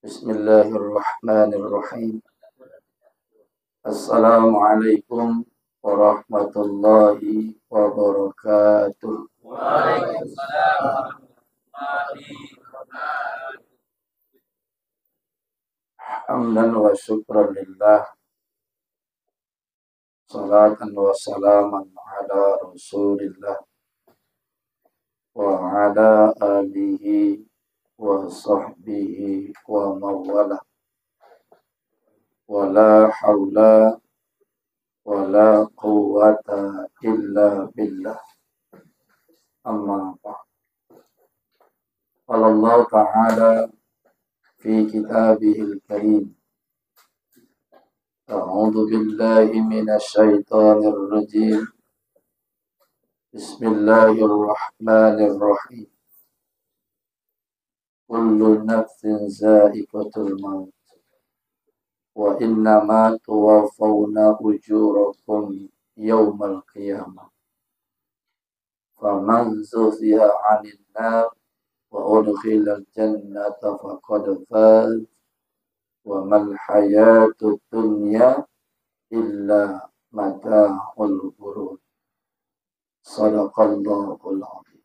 Bismillahirrahmanirrahim. Assalamualaikum warahmatullahi wabarakatuh. Waalaikumsalam warahmatullahi wabarakatuh. Hamdan wa syukran lillah. Salatan wa salaman ala rasulillah wa ala alihi wa sahbihi wa mawala. Wa la hawla wa la quwwata illa billah. Amma ba'd. Qala Allah Ta'ala fi kitabihil karim. A'udzu billahi minasy syaithanir rajim. Bismillahirrahmanirrahim. Kullu nafsin za'iqatul maut. Wa innama tuwaffawna ujurakum yawmal qiyamah. Faman zuhziha 'anil nar wa udkhilal jannata faqad faz. Wa mal hayatud dunya illa mata'ul ghurur. Shadaqallahul azim.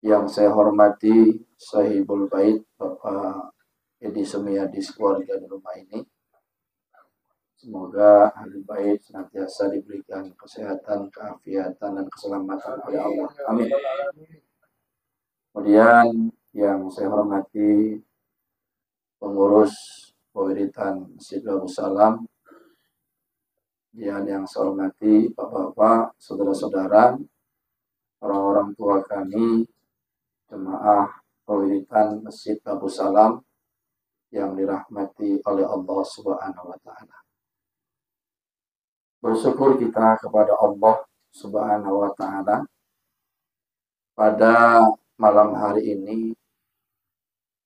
Yang saya hormati Sahibul Bait Bapak Edi Sumiadi keluarga di rumah ini. Semoga ahli bait senantiasa diberikan kesehatan, keafiatan, dan keselamatan oleh Allah. Amin. Kemudian yang saya hormati pengurus Pawiritan Masjid Abu Salam, dan yang saya hormati bapak-bapak, saudara-saudara, orang-orang tua kami, jemaah Pawiritan Masjid Abu Salam yang dirahmati oleh Allah Subhanahu wa Ta'ala. Bersyukur kita kepada Allah Subhanahu wa Ta'ala pada malam hari ini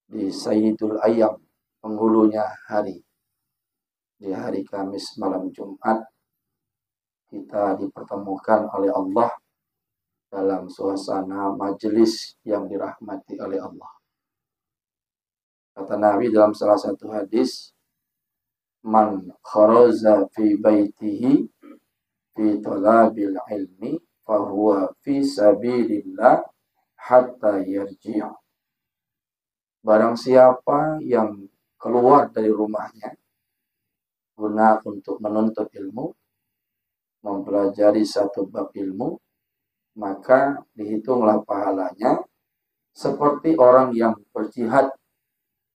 di Sayyidul Ayyam, penghulunya hari, di hari Kamis malam Jumat, kita dipertemukan oleh Allah dalam suasana majelis yang dirahmati oleh Allah. Kata Nabi dalam salah satu hadis, man kharaja fi baitihi fi talabil ilmi fahuwa fi sabilillah hatta yarji'a. Barang siapa yang keluar dari rumahnya guna untuk menuntut ilmu, mempelajari satu bab ilmu, maka dihitunglah pahalanya seperti orang yang berjihad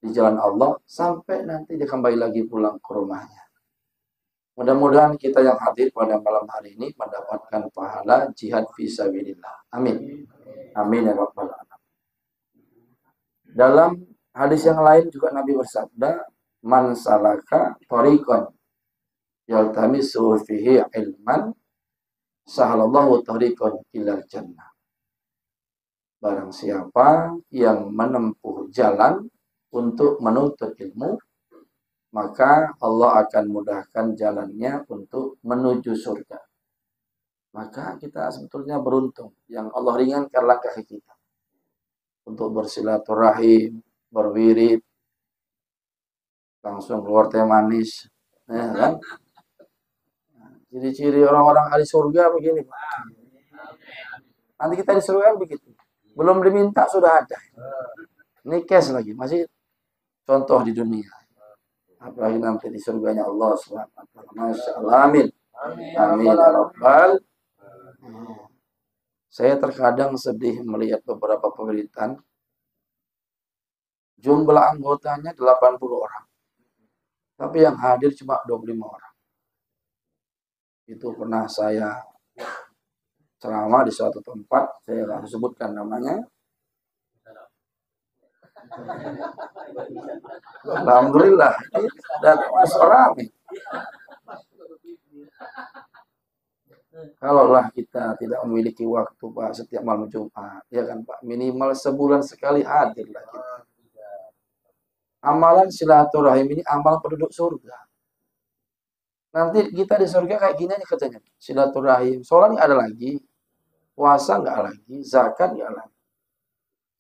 di jalan Allah sampai nanti dia kembali lagi pulang ke rumahnya. Mudah-mudahan kita yang hadir pada malam hari ini mendapatkan pahala jihad fisabilillah. Amin. Amin ya rabbal alamin. Dalam hadis yang lain juga Nabi bersabda, man salaka thariqan yaltamisu fihi ilman sahalallahu thariqan ilal jannah. Barang siapa yang menempuh jalan untuk menuntut ilmu, maka Allah akan mudahkan jalannya untuk menuju surga. Maka kita sebetulnya beruntung yang Allah ringankan langkah kita untuk bersilaturahim, berwirid, langsung keluar teh manis, ya kan? Ciri-ciri orang-orang ahli surga begini, Pak. Nanti kita di surga begitu. Belum diminta sudah ada. Ini cash lagi, masih contoh di dunia. Apalagi nanti di surganya Allah SWT. Masya Allah. Amin. Amin. Ya Rabbal. Saya terkadang sedih melihat beberapa pemerintahan. Jumlah anggotanya 80 orang. Tapi yang hadir cuma 25 orang. Itu pernah saya ceramah di suatu tempat. Saya akan sebutkan namanya. Alhamdulillah, datang orang. Kalaulah kita tidak memiliki waktu Pak setiap malam Jumat, ya kan Pak, minimal sebulan sekali hadirlah kita. Amalan silaturahim ini amalan penduduk surga. Nanti kita di surga kayak gini aja katanya, silaturahim. Sholat ada lagi, puasa nggak lagi, zakat nggak lagi.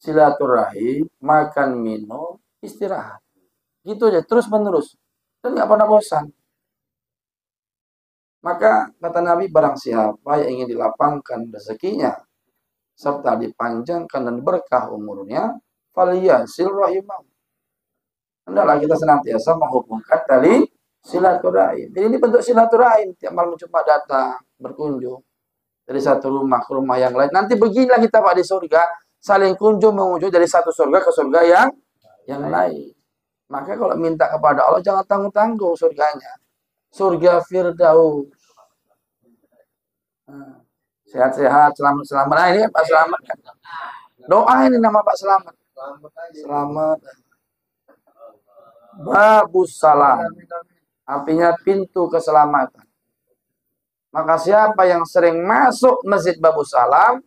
Silaturahim, makan minum, istirahat. Gitu aja, terus menerus. Dan nggak pernah bosan. Maka kata Nabi, barang siapa yang ingin dilapangkan rezekinya, serta dipanjangkan dan berkah umurnya, faliyasil rahimah. Hendaklah kita senantiasa menghubungkan tali silaturahim. Jadi ini bentuk silaturahim. Tiap malam cuma datang, berkunjung. Dari satu rumah ke rumah yang lain. Nanti beginilah kita Pak di surga. Saling kunjung mengunjung dari satu surga ke surga yang lain. Maka kalau minta kepada Allah jangan tanggung-tanggung surganya. Surga Firdaus. Sehat-sehat, selamat-selamat. Nah ini kan Pak Selamat kan. Doa ini nama Pak Selamat. Selamat. Babus salam. Artinya pintu keselamatan. Maka siapa yang sering masuk Masjid Babus Salam,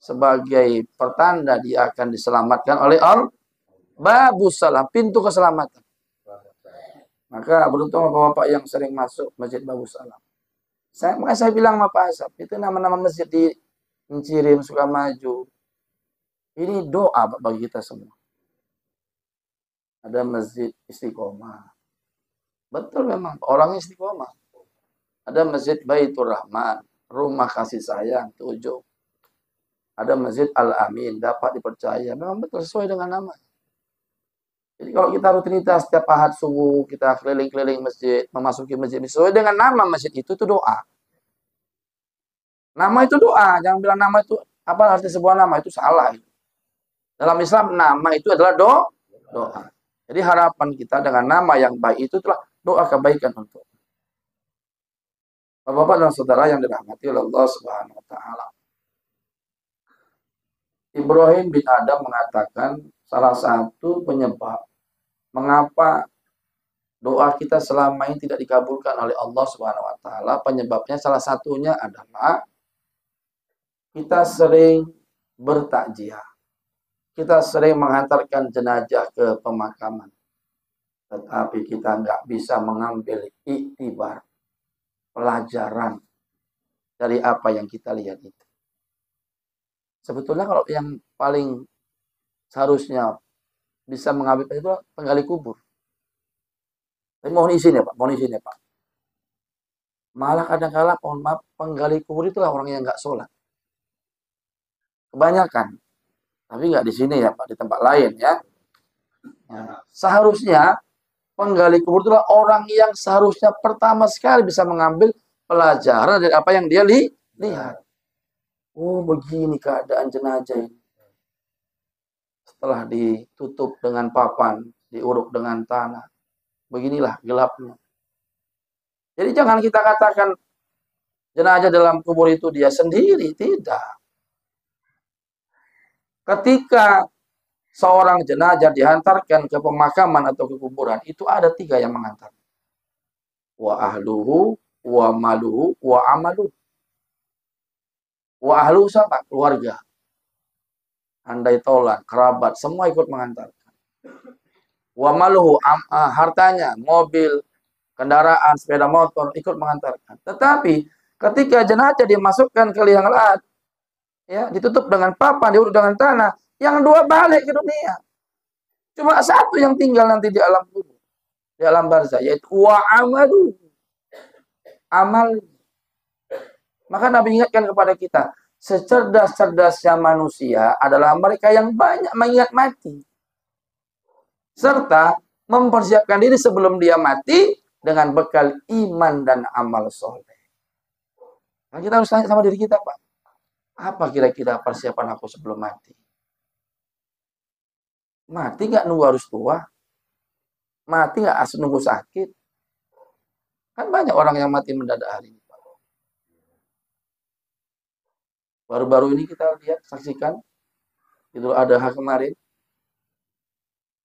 sebagai pertanda dia akan diselamatkan oleh Allah. Babus salam, pintu keselamatan. Maka beruntung bapak-bapak yang sering masuk Masjid Babus Salam. Makanya saya bilang sama Pak Asap, itu nama-nama masjid di Mencirim, Sukamaju. Ini doa Pak bagi kita semua. Ada Masjid Istiqomah. Betul memang, orangnya istiqomah. Ada Masjid Baitur Rahman, rumah kasih sayang, 7. Ada Masjid Al-Amin, dapat dipercaya. Memang betul sesuai dengan nama. Jadi kalau kita rutinitas setiap ahad subuh, kita keliling-keliling masjid, memasuki masjid, sesuai dengan nama masjid itu doa. Nama itu doa, jangan bilang nama itu, apa arti sebuah nama, itu salah. Dalam Islam, nama itu adalah doa. Jadi harapan kita dengan nama yang baik itu telah doa kebaikan untuk Bapak-bapak dan saudara yang dirahmati oleh Allah Subhanahu wa taala. Ibrahim bin Adam mengatakan salah satu penyebab mengapa doa kita selama ini tidak dikabulkan oleh Allah Subhanahu wa taala, penyebabnya salah satunya adalah kita sering bertakziah. Kita sering menghantarkan jenazah ke pemakaman. Tetapi kita nggak bisa mengambil iktibar, pelajaran dari apa yang kita lihat itu. Sebetulnya kalau yang paling seharusnya bisa mengambil itu penggali kubur. Tapi mohon izin ya Pak, mohon izin ya Pak. Malah kadang-kala, mohon maaf, penggali kubur itulah orang yang nggak sholat. Kebanyakan. Tapi nggak di sini ya Pak, di tempat lain ya. Seharusnya penggali kubur itulah orang yang seharusnya pertama sekali bisa mengambil pelajaran dari apa yang dia lihat. Oh begini keadaan jenazah ini. Setelah ditutup dengan papan, diuruk dengan tanah. Beginilah gelapnya. Jadi jangan kita katakan jenazah dalam kubur itu dia sendiri. Tidak. Ketika seorang jenazah dihantarkan ke pemakaman atau ke kuburan, itu ada 3 yang mengantar. Wa ahluhu, wa maluhu, wa amaluhu. Wa ahluhu siapa? Keluarga. Andai tolan, kerabat, semua ikut mengantarkan. Wa maluhu, hartanya, mobil, kendaraan, sepeda motor, ikut mengantarkan. Tetapi ketika jenazah dimasukkan ke liang lahat, ya, ditutup dengan papan, diurut dengan tanah, yang 2 balik ke dunia. Cuma 1 yang tinggal nanti di alam kubur, di alam barzah, yaitu wa amalu. Amal. Maka Nabi ingatkan kepada kita, secerdas-cerdasnya manusia adalah mereka yang banyak mengingat mati. Serta mempersiapkan diri sebelum dia mati dengan bekal iman dan amal soleh. Nah, kita harus tanya sama diri kita, Pak. Apa kira-kira persiapan aku sebelum mati? Mati nggak nunggu harus tua? Mati nggak nunggu sakit? Kan banyak orang yang mati mendadak hari ini. Baru-baru ini kita lihat, saksikan. Idul Adha kemarin.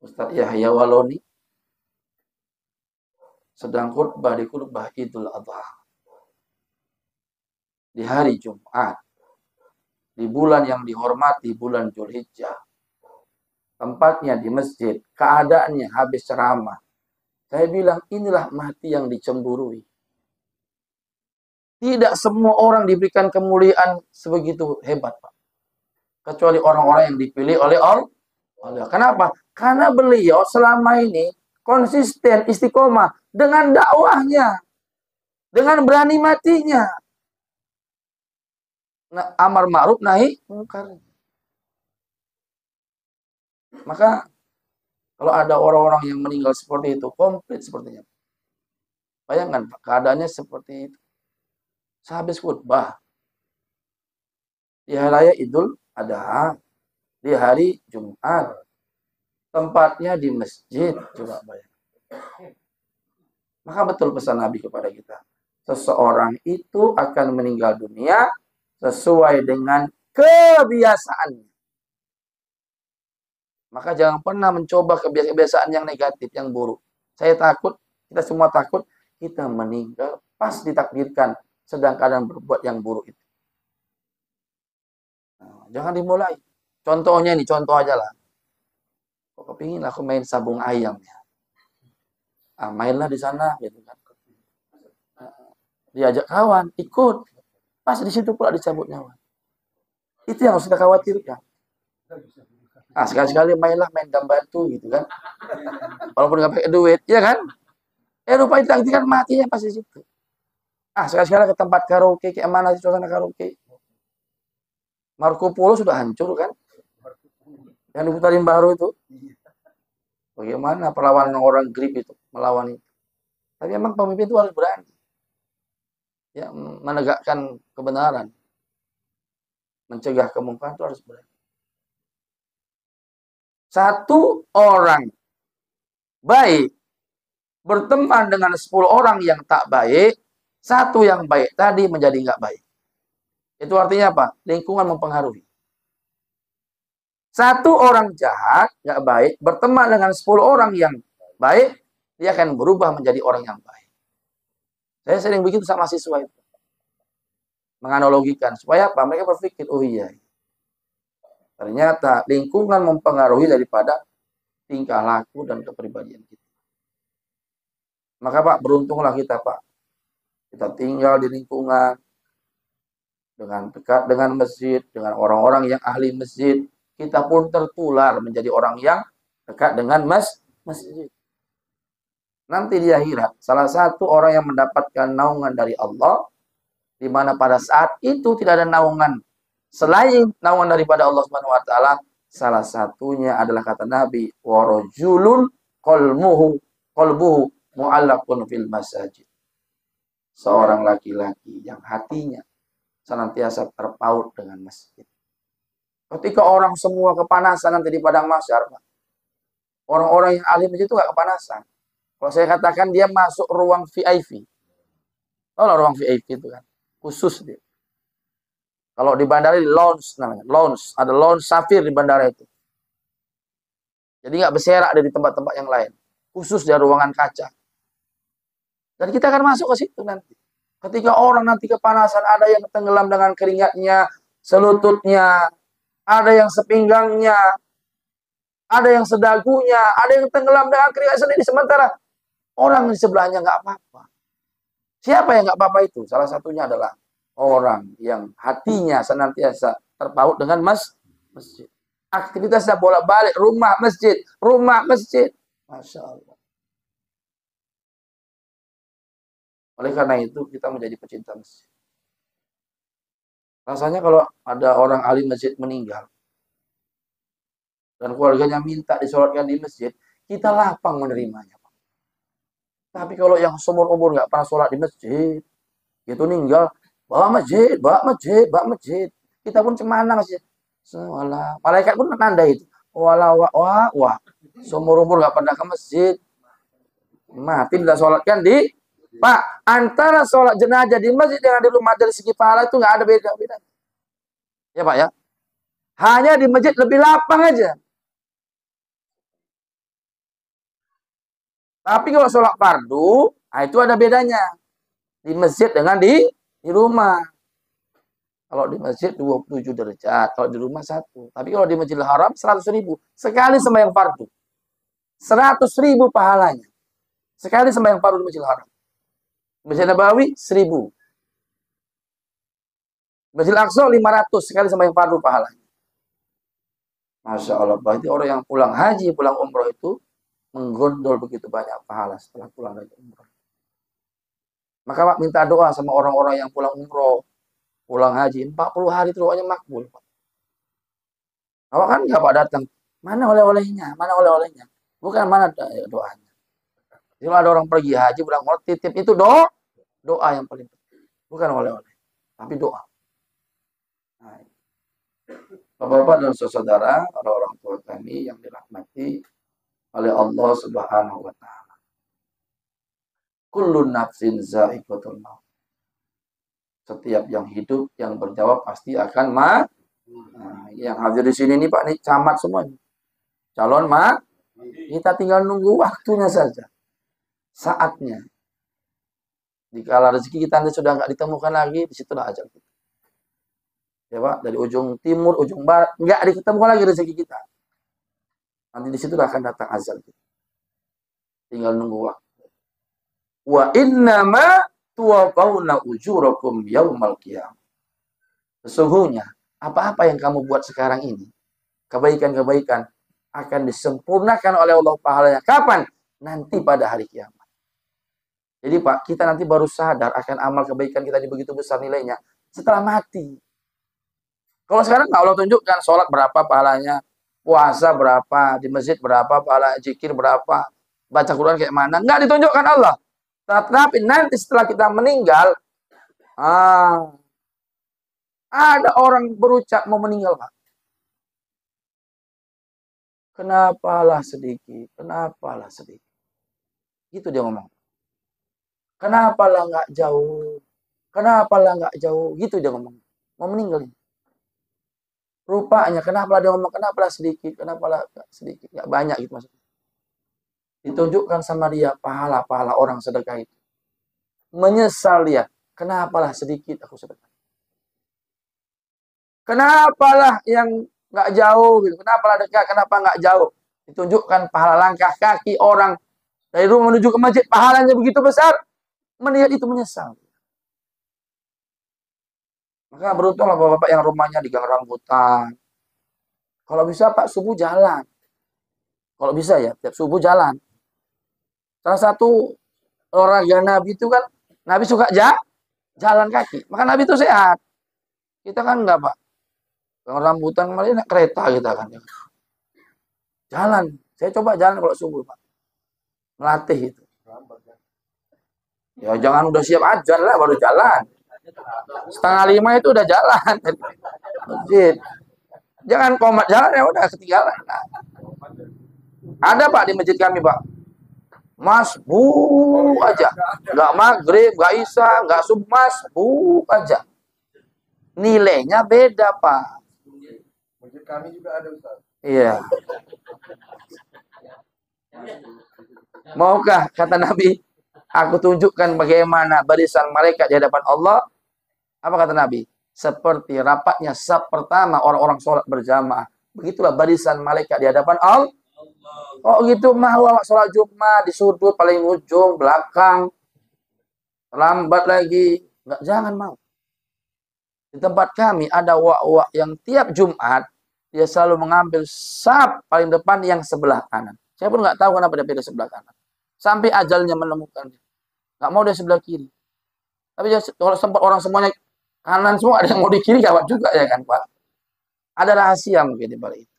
Ustaz Yahya Waloni sedang khutbah di khutbah Idul Adha. Di hari Jumat. Di bulan yang dihormati, bulan Dzulhijjah. Tempatnya di masjid. Keadaannya habis ceramah. Saya bilang inilah mati yang dicemburui. Tidak semua orang diberikan kemuliaan sebegitu hebat, Pak. Kecuali orang-orang yang dipilih oleh Allah. Kenapa? Karena beliau selama ini konsisten istiqomah dengan dakwahnya, dengan berani matinya. Nah, amar ma'ruf nahi munkar. Maka kalau ada orang-orang yang meninggal seperti itu, komplit sepertinya. Bayangkan Pak, keadaannya seperti itu. Sehabis khutbah di hari raya Idul Adha, di hari Jumat, tempatnya di masjid, coba bayangkan. Maka betul pesan Nabi kepada kita. Seseorang itu akan meninggal dunia sesuai dengan kebiasaannya. Maka jangan pernah mencoba kebiasaan yang negatif, yang buruk. Saya takut, kita semua takut, kita meninggal pas ditakdirkan sedang keadaan berbuat yang buruk itu. Nah, jangan dimulai. Contohnya ini, contoh aja lah. Kok kepingin aku main sabung ayam ya. Mainlah di sana gitu kan. Diajak kawan, ikut. Pas di situ pula dicabut nyawa. Itu yang harus kita khawatirkan. Sekali-sekali mainlah main batu gitu kan. Walaupun nggak pakai duit, ya kan? Rupanya ditakdirkan matinya pas di situ. Sekali-sekali ke tempat karaoke, kayak mana sih suasana karaoke? Marco Polo sudah hancur kan? Yang diputarin baru itu. Bagaimana perlawanan orang grip itu, melawan itu. Tapi emang pemimpin itu harus berani. Ya, menegakkan kebenaran. Mencegah kemungkaran itu harus berani. Satu orang baik berteman dengan 10 orang yang tak baik, satu yang baik tadi menjadi nggak baik. Itu artinya apa? Lingkungan mempengaruhi. Satu orang jahat, nggak baik, berteman dengan 10 orang yang baik, dia akan berubah menjadi orang yang baik. Saya sering begitu sama siswa itu. Menganalogikan. Supaya apa? Mereka berpikir, oh iya. Ternyata lingkungan mempengaruhi daripada tingkah laku dan kepribadian kita. Maka Pak, beruntunglah kita Pak. Kita tinggal di lingkungan dengan dekat dengan masjid, dengan orang-orang yang ahli masjid. Kita pun tertular menjadi orang yang dekat dengan masjid. Nanti di akhirat, salah satu orang yang mendapatkan naungan dari Allah, di mana pada saat itu tidak ada naungan selain naungan daripada Allah Subhanahu wa taala, salah satunya adalah kata Nabi, wa rajulun qalbuhu mu'allaqun fil masajid. Seorang laki-laki yang hatinya senantiasa terpaut dengan masjid. Ketika orang semua kepanasan nanti di padang mahsyar, orang-orang yang ahli masjid itu nggak kepanasan. Kalau saya katakan dia masuk ruang VIP. Tahu lah ruang VIP itu kan, khusus dia. Kalau di bandara di lounge namanya, lounge, ada lounge safir di bandara itu. Jadi nggak berserak dari tempat-tempat yang lain, khusus di ruangan kaca. Dan kita akan masuk ke situ nanti. Ketika orang nanti kepanasan, ada yang tenggelam dengan keringatnya, selututnya, ada yang sepinggangnya, ada yang sedagunya, ada yang tenggelam dengan keringat sendiri. Sementara orang di sebelahnya nggak apa-apa. Siapa yang nggak apa-apa itu? Salah satunya adalah orang yang hatinya senantiasa terpaut dengan masjid. Aktivitasnya bolak-balik, rumah masjid. Masya Allah. Oleh karena itu, kita menjadi pecinta masjid. Rasanya kalau ada orang ahli masjid meninggal, dan keluarganya minta disolatkan di masjid, kita lapang menerimanya. Tapi kalau yang seumur umur nggak pernah sholat di masjid, itu meninggal, bawa masjid. Kita pun cemana masjid. Malaikat pun menandai itu. Wah. Seumur umur nggak pernah ke masjid. Mati tidak sholatkan di Pak, antara sholat jenazah di masjid dengan di rumah dari segi pahala itu nggak ada beda-beda. Ya Pak ya. Hanya di masjid lebih lapang aja. Tapi kalau sholat fardu, itu ada bedanya. Di masjid dengan di rumah. Kalau di masjid 27 derajat, kalau di rumah 1. Tapi kalau di Masjidil Haram 100.000. Sekali sembahyang fardu. 100.000 pahalanya. Sekali sembahyang fardu di Masjidil Haram. Masjid Nabawi 1.000. Masjid Al-Aqsa 500 sekali sembahyang fardu pahalanya. Masya Allah. Berarti orang yang pulang haji, pulang umroh itu menggondol begitu banyak pahala setelah pulang dari umroh. Maka Pak minta doa sama orang-orang yang pulang umroh, pulang haji. 40 hari itu doanya makbul, Pak. Awak kan nggak Pak datang. Mana oleh-olehnya? Mana oleh-olehnya? Bukan mana doanya. Kalau ada orang pergi haji, pulang umroh, titip itu doa yang paling penting. Bukan oleh-oleh, tapi doa. Nah, Bapak-bapak dan saudara, orang tua kami yang dirahmati oleh Allah Subhanahu wa taala. Kullu nafsin za'iqatul maut. Setiap yang hidup, yang berjawab pasti akan mati. Nah, yang hadir di sini nih Pak, nih camat semuanya. Calon kita tinggal nunggu waktunya saja. Saatnya. Dikala rezeki kita nanti sudah nggak ditemukan lagi, disitulah ajal kita. Ya Pak, dari ujung timur, ujung barat, nggak ditemukan lagi rezeki kita. Nanti disitulah akan datang azal kita. Tinggal nunggu waktu. Wa innama tuwaffawna ujurakum yaumal qiyamah. Sesungguhnya, apa-apa yang kamu buat sekarang ini, kebaikan-kebaikan, akan disempurnakan oleh Allah pahalanya. Kapan? Nanti pada hari kiamat. Jadi Pak, kita nanti baru sadar akan amal kebaikan kita di begitu besar nilainya setelah mati. Kalau sekarang Allah tunjukkan sholat berapa pahalanya, puasa berapa, di masjid berapa pahala, zikir berapa, baca Quran kayak mana, nggak ditunjukkan Allah. Tetapi nanti setelah kita meninggal, ada orang berucap mau meninggal, Pak. Kenapalah sedikit, kenapalah sedikit. Gitu dia ngomong. Kenapalah nggak jauh, kenapalah nggak jauh, gitu dia ngomong. Mau meninggal. Rupanya, kenapa dia ngomong, kenapa sedikit, kenapa sedikit, nggak banyak gitu maksudnya. Ditunjukkan sama dia pahala-pahala orang sedekah itu. Menyesal dia, kenapalah sedikit aku sedekah. Kenapalah yang nggak jauh, gitu. Kenapalah dekat, kenapa nggak jauh. Ditunjukkan pahala langkah kaki orang dari rumah menuju ke masjid, pahalanya begitu besar, melihat itu menyesal. Maka beruntunglah bapak-bapak yang rumahnya di gang rambutan. Kalau bisa Pak, subuh jalan. Kalau bisa ya, tiap subuh jalan. Salah satu olahraga Nabi itu kan, Nabi suka jalan kaki. Maka Nabi itu sehat. Kita kan enggak Pak. Gang rambutan malah naik kereta kita kan. Jalan. Saya coba jalan kalau subuh Pak. Melatih itu. Ya jangan udah siap ajan lah baru jalan. 4:30 itu udah jalan. Masjid. Jangan komat jalan ya udah ketinggalan. Nah. Ada Pak di masjid kami Pak. Masbuk aja. Nggak maghrib, nggak isya, nggak subuh, masbuk aja. Nilainya beda Pak. Masjid kami juga ada Ustaz. Iya. Maukah kata Nabi, aku tunjukkan bagaimana barisan malaikat di hadapan Allah. Apa kata Nabi? Seperti rapatnya saf pertama orang-orang sholat berjamaah. Begitulah barisan malaikat di hadapan Allah. Oh gitu mah sholat Jumat di sudut paling ujung belakang. Lambat lagi. Enggak, jangan mau. Di tempat kami ada wak-wak yang tiap Jumat dia selalu mengambil saf paling depan yang sebelah kanan. Saya pun nggak tahu kenapa dia pilih sebelah kanan. Sampai ajalnya menemukan dia. Nggak mau dia sebelah kiri. Tapi kalau sempat orang semuanya kanan semua, ada yang mau di kiri gawat juga ya kan Pak. Ada rahasia mungkin di balik itu.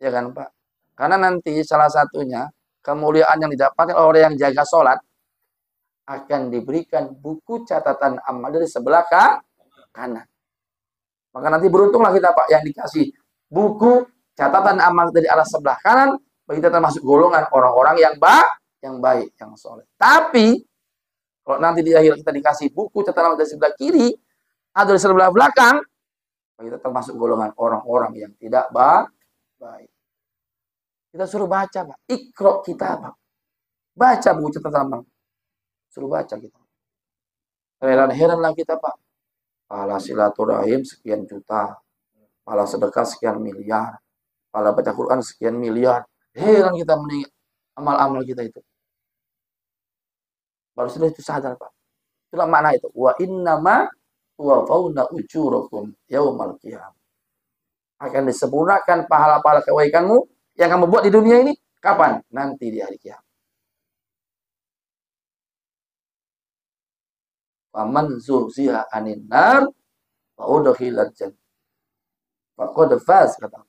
Ya kan Pak. Karena nanti salah satunya kemuliaan yang didapatkan oleh orang yang jaga sholat akan diberikan buku catatan amal dari sebelah kanan. Maka nanti beruntunglah kita Pak yang dikasih buku catatan amal dari arah sebelah kanan. Kita termasuk golongan orang-orang yang baik, yang soleh. Tapi kalau nanti di akhir kita dikasih buku catatan amal dari sebelah kiri atau dari sebelah belakang, kita termasuk golongan orang-orang yang tidak baik. Kita suruh baca Pak, Iqra kita Pak. Baca buku catatan amal. Suruh baca kita. Heran-heranlah kita Pak. Pahala silaturahim sekian juta. Pahala sedekah sekian miliar. Pahala baca Quran sekian miliar. Heran kita meninggal amal-amal kita itu. Baru sudah itu sadar Pak. Itulah makna itu. Wa innama tuwaffawna ujurakum yaumal qiyamah. akan disempurnakan pahala-pahala kebaikanmu yang kamu buat di dunia ini. Kapan? Nanti di hari kiamat. Faman zuhziha 'anil nar wa udkhilal jannah faqad faz, kata.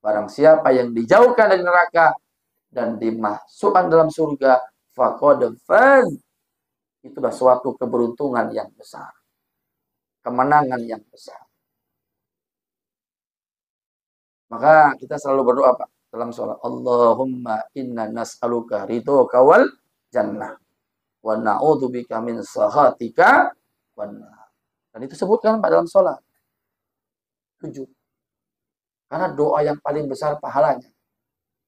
Barang siapa yang dijauhkan dari neraka dan dimasukkan dalam surga, faqad faz. Itulah suatu keberuntungan yang besar. Kemenangan yang besar. Maka kita selalu berdoa, Pak, dalam sholat. Allahumma inna nas'aluka ridhoka wal jannah wa na'udzubika min sakhatika wan nar. Dan itu sebutkan, Pak, dalam sholat. 7. Karena doa yang paling besar pahalanya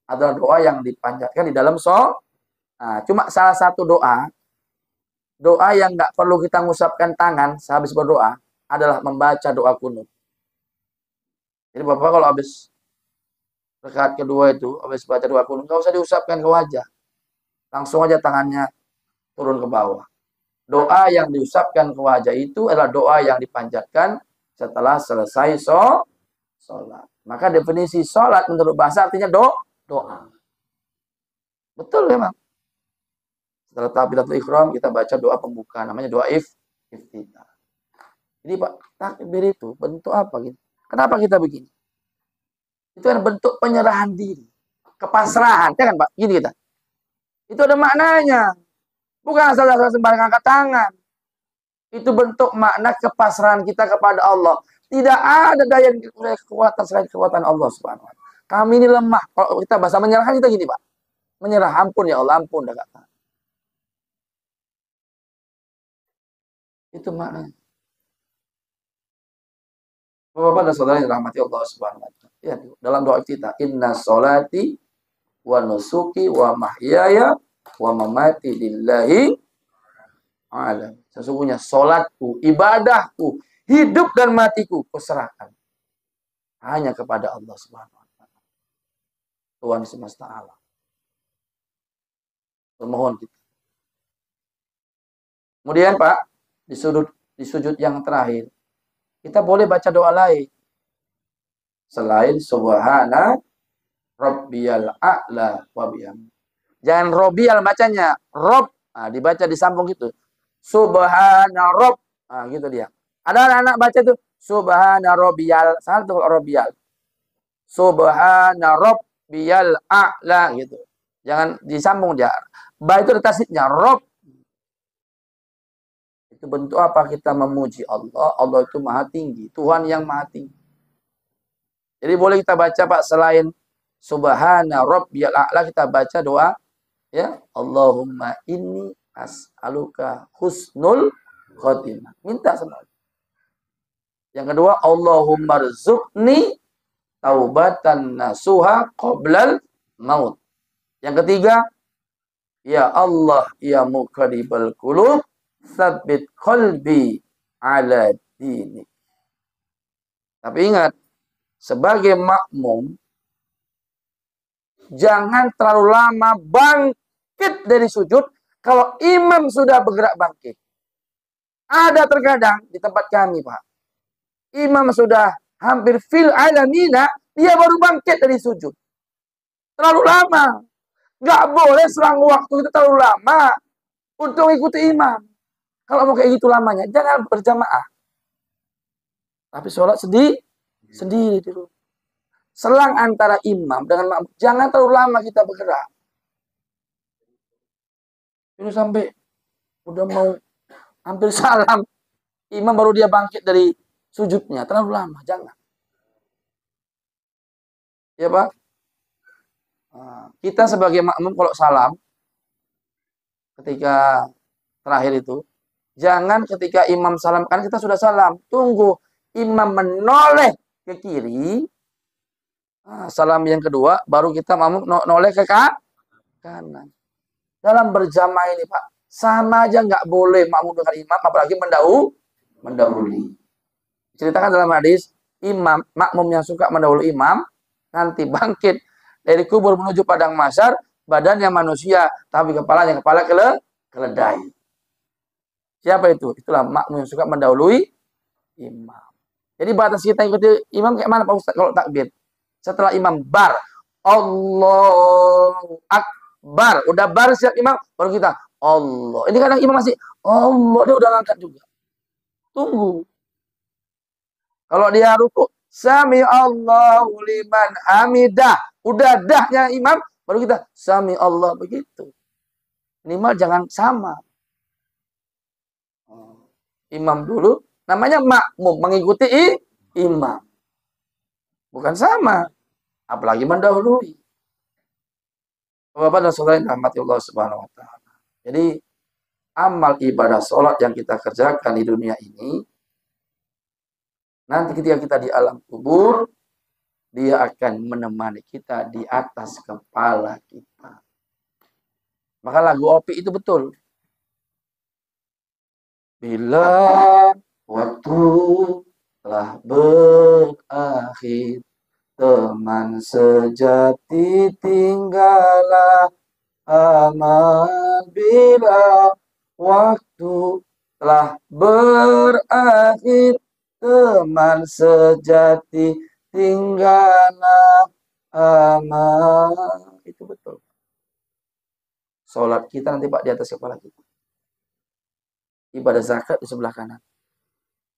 adalah doa yang dipanjatkan di dalam sholat. Nah, cuma salah satu doa yang nggak perlu kita ngusapkan tangan sehabis berdoa adalah membaca doa kunut. Jadi Bapak kalau habis rakaat kedua itu, habis baca doa kunut, nggak usah diusapkan ke wajah. Langsung aja tangannya turun ke bawah. Doa yang diusapkan ke wajah itu adalah doa yang dipanjatkan setelah selesai sholat. Maka definisi sholat menurut bahasa artinya doa. Betul memang. Setelah takbiratul ihram kita baca doa pembuka, namanya doa iftitah. Jadi Pak, takbir itu bentuk apa gitu? Kenapa kita begini? Itu kan bentuk penyerahan diri, kepasrahan, ya kan Pak? Gini kita. Itu ada maknanya. Bukan asal-asal sembarang angkat tangan. Itu bentuk makna kepasrahan kita kepada Allah. Tidak ada daya kekuatan selain kekuatan Allah Subhanahu wa taala. Kami ini lemah. Kalau kita bahasa menyerahkan kita gini, Pak. Menyerah, ampun ya Allah, ampun dah kata. Itu maknanya. Bapak dan saudara yang dirahmati Allah Subhanahu wa taala. Ya, dalam doa kita, inna sholati wa nusuki wa mahyaya wa mamati lillahi alam. Sesungguhnya salatku, ibadahku, hidup dan matiku kuserahkan hanya kepada Allah Subhanahu wa taala, Tuhan semesta alam. Permohon kita. Kemudian Pak, di sujud yang terakhir, kita boleh baca doa lain selain subhana rabbiyal a'la wa bihamdi. Jangan robbiyal bacanya, rob, nah, dibaca disambung gitu. Subhana rabb, nah, gitu dia. Ada anak-anak baca itu subhana rabbiyal, salah tuh rabbiyal. Subhana rabbiyal a'la gitu. Jangan disambung dia. Ba itu tasdidnya, rob. Itu bentuk apa kita memuji Allah? Allah itu maha tinggi, Tuhan yang maha tinggi. Jadi boleh kita baca Pak selain subhana rabbiyal a'la, kita baca doa ya, Allahumma inni as'aluka husnul khotimah. Minta sama Allah. Yang kedua, Allahumma rzuqni taubatan nasuha qoblal maut. Yang ketiga, ya Allah ya muqallibal qulub tsabbit qalbi ala dinik. Tapi ingat, sebagai makmum jangan terlalu lama bangkit dari sujud kalau imam sudah bergerak bangkit. Ada terkadang di tempat kami, Pak, imam sudah hampir fil alamina, dia baru bangkit dari sujud. Terlalu lama. Nggak boleh selang waktu itu terlalu lama untuk ikuti imam. Kalau mau kayak gitu lamanya, jangan berjamaah. Tapi sholat sendiri dulu. Selang antara imam dengan makmum, jangan terlalu lama kita bergerak. Ini sampai udah mau hampir salam, imam baru dia bangkit dari sujudnya, terlalu lama, jangan. Ya Pak? Nah, kita sebagai makmum kalau salam, ketika terakhir itu, jangan ketika imam salam, kan kita sudah salam, tunggu imam menoleh ke kiri, nah, salam yang kedua, baru kita makmum noleh ke kanan. Dalam berjamaah ini Pak, sama aja nggak boleh makmum dengan imam, apalagi mendahului. Ceritakan dalam hadis, imam, makmum yang suka mendahului imam, nanti bangkit dari kubur menuju padang mahsyar, badannya manusia, tapi kepalanya kepala keledai. Siapa itu? Itulah makmum yang suka mendahului imam. Jadi batas kita ikuti imam kayak mana Pak Ustaz kalau takbir? Setelah imam bar, Allahu Akbar. Udah bar siap imam, baru kita Allah. Ini kadang imam masih Allah, dia udah ngangkat juga. Tunggu. Kalau dia ruku, Sami Allahu liman hamidah. Udah dahnya imam, baru kita Sami Allah begitu. Minimal jangan sama. Imam dulu, namanya makmum, mengikuti imam. Bukan sama. Apalagi mendahului. Bapak dan saudara yang dirahmati Allah Subhanahu wa taala. Jadi amal ibadah sholat yang kita kerjakan di dunia ini, nanti ketika kita di alam kubur, dia akan menemani kita di atas kepala kita. Maka lagu Opi itu betul. Bila waktu telah berakhir, teman sejati tinggallah aman. Bila waktu telah berakhir, teman sejati tinggallah aman. Itu betul. Sholat kita nanti Pak di atas kepala kita. Ibadah zakat di sebelah kanan.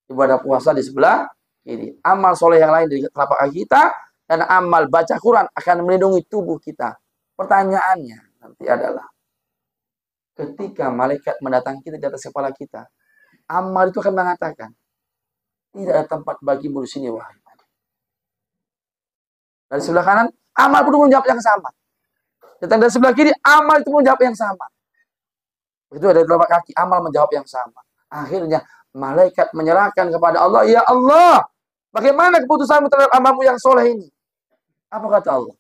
Ibadah puasa di sebelah kiri. Amal soleh yang lain di telapak kaki kita. Dan amal baca Quran akan melindungi tubuh kita. Pertanyaannya nanti adalah, ketika malaikat mendatangi kita di atas kepala kita, amal itu akan mengatakan, tidak ada tempat bagimu di sini, wahai. Dari sebelah kanan, amal pun menjawab yang sama. Datang dari sebelah kiri, amal itu menjawab yang sama. Itu ada telapak kaki, amal menjawab yang sama. Akhirnya malaikat menyerahkan kepada Allah, ya Allah, bagaimana keputusanmu terhadap amalmu yang soleh ini? Apa kata Allah?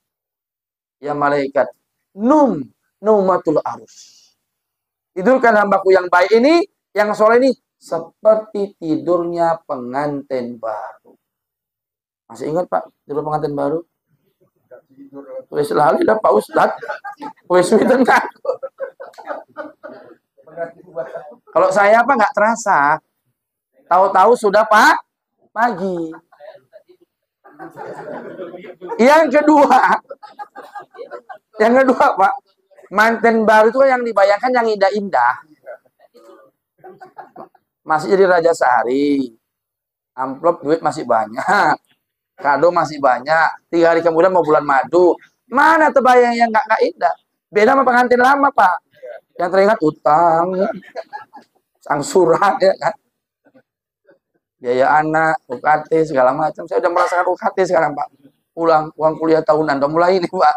Ya malaikat, numatul arus. Tidurkan hambaku yang baik ini, yang soleh ini, seperti tidurnya pengantin baru. Masih ingat Pak, tidur pengantin baru? Wes lali dah Pak Ustaz. Wes tenang. Kalau saya apa nggak terasa. Tahu-tahu sudah Pak pagi. Yang kedua Pak, manten baru itu yang dibayangkan yang indah-indah. Masih jadi Raja Sehari. Amplop duit masih banyak. Kado masih banyak. 3 hari kemudian mau bulan madu. Mana terbayang yang nggak indah? Beda sama pengantin lama Pak. Yang teringat utang, angsuran, ya kan? Biaya anak, UKT, segala macam. Saya udah merasakan UKT sekarang Pak. Uang kuliah tahunan. Udah mulai ini Pak.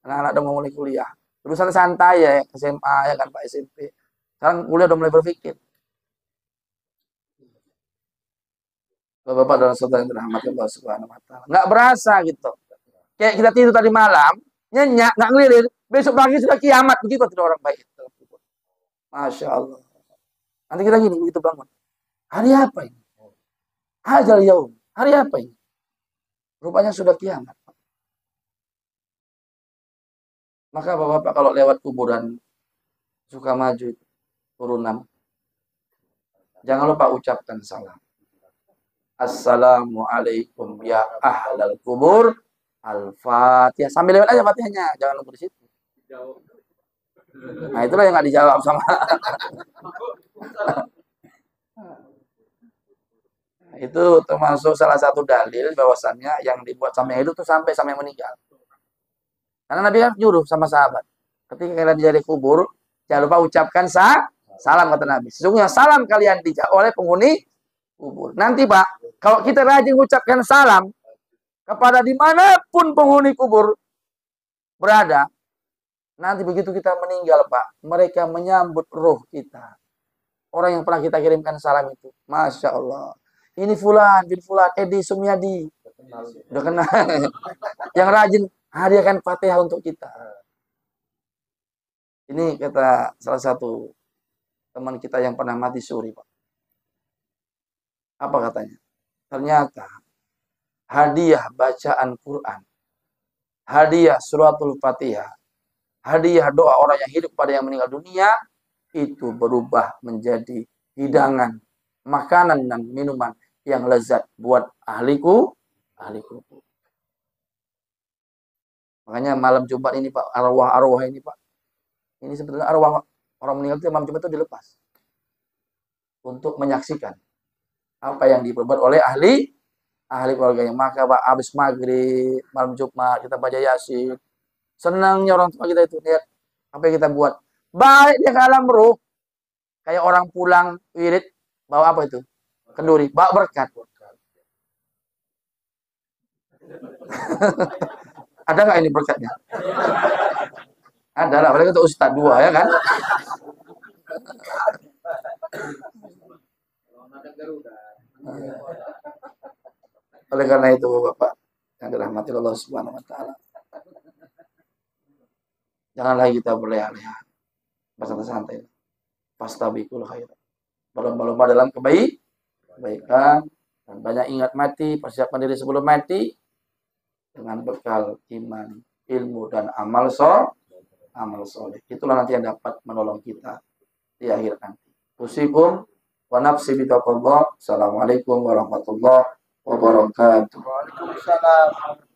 Anak-anak udah mau mulai kuliah. Terusan santai ya, SMA ya kan Pak, SMP. Sekarang kuliah udah mulai berpikir. Bapak dan saudara yang dirahmati Allah Subhanahu wa taala. Nggak berasa gitu. Kayak kita tidur tadi malam, nyenyak, nggak ngelirik. Besok pagi sudah kiamat. Begitu tidak orang baik. Masya Allah. Nanti kita gini, begitu bangun. Hari apa ini? Ajal yaum. Hari apa ini? Rupanya sudah kiamat. Maka bapak-bapak kalau lewat kuburan suka maju turunan, jangan lupa ucapkan salam. Assalamualaikum ya ahlal kubur. Al-Fatihah. Sambil lewat aja Fatihahnya, jangan lupa di situ. Nah, itulah yang nggak dijawab sama. Itu termasuk salah satu dalil bahwasannya yang dibuat sama yang hidup tuh sampai sama yang meninggal. Karena Nabi kan nyuruh sama sahabat, ketika kalian di kubur, jangan lupa ucapkan salam, kata Nabi. Sesungguhnya salam kalian dijawab oleh penghuni kubur. Nanti Pak, kalau kita rajin ucapkan salam kepada dimanapun penghuni kubur berada, nanti begitu kita meninggal Pak, mereka menyambut roh kita. Orang yang pernah kita kirimkan salam itu, Masya Allah. Ini Fulan bin Fulan, Edi Sumiadi. Udah kenal. Yang rajin hadiahkan Fatihah untuk kita. Ini kata salah satu teman kita yang pernah mati suri Pak. Apa katanya? Ternyata hadiah bacaan Quran, hadiah suratul Fatihah, hadiah doa orang yang hidup pada yang meninggal dunia, itu berubah menjadi hidangan, makanan dan minuman yang lezat buat ahliku. Makanya malam Jumat ini Pak, arwah-arwah ini Pak. Ini sebetulnya arwah orang meninggal itu malam Jumat itu dilepas. Untuk menyaksikan apa yang diperbuat oleh ahli keluarganya. Maka Pak, habis maghrib, malam Jumat, kita baca Yasin. Senangnya orang tua kita itu lihat apa yang kita buat. Baik dia ke alam roh. Kayak orang pulang wirid, bawa apa itu? Kenduri, bawa berkat. Ada nggak ini berkatnya? Ada lah, apalagi untuk Ustadz 2 ya kan? Oleh karena itu Bapak yang dirahmati Allah Subhanahu wa taala, janganlah kita berleha-leha, bersantai-santai. Fastabiqul khairat. Berlomba-lomba dalam kebaikan dan banyak ingat mati, persiapkan diri sebelum mati dengan bekal iman, ilmu dan amal soleh. Itulah nanti yang dapat menolong kita di akhir nanti. Usikum wa nafsi bitaqallah. Assalamualaikum warahmatullahi wabarakatuh. Waalaikumsalam.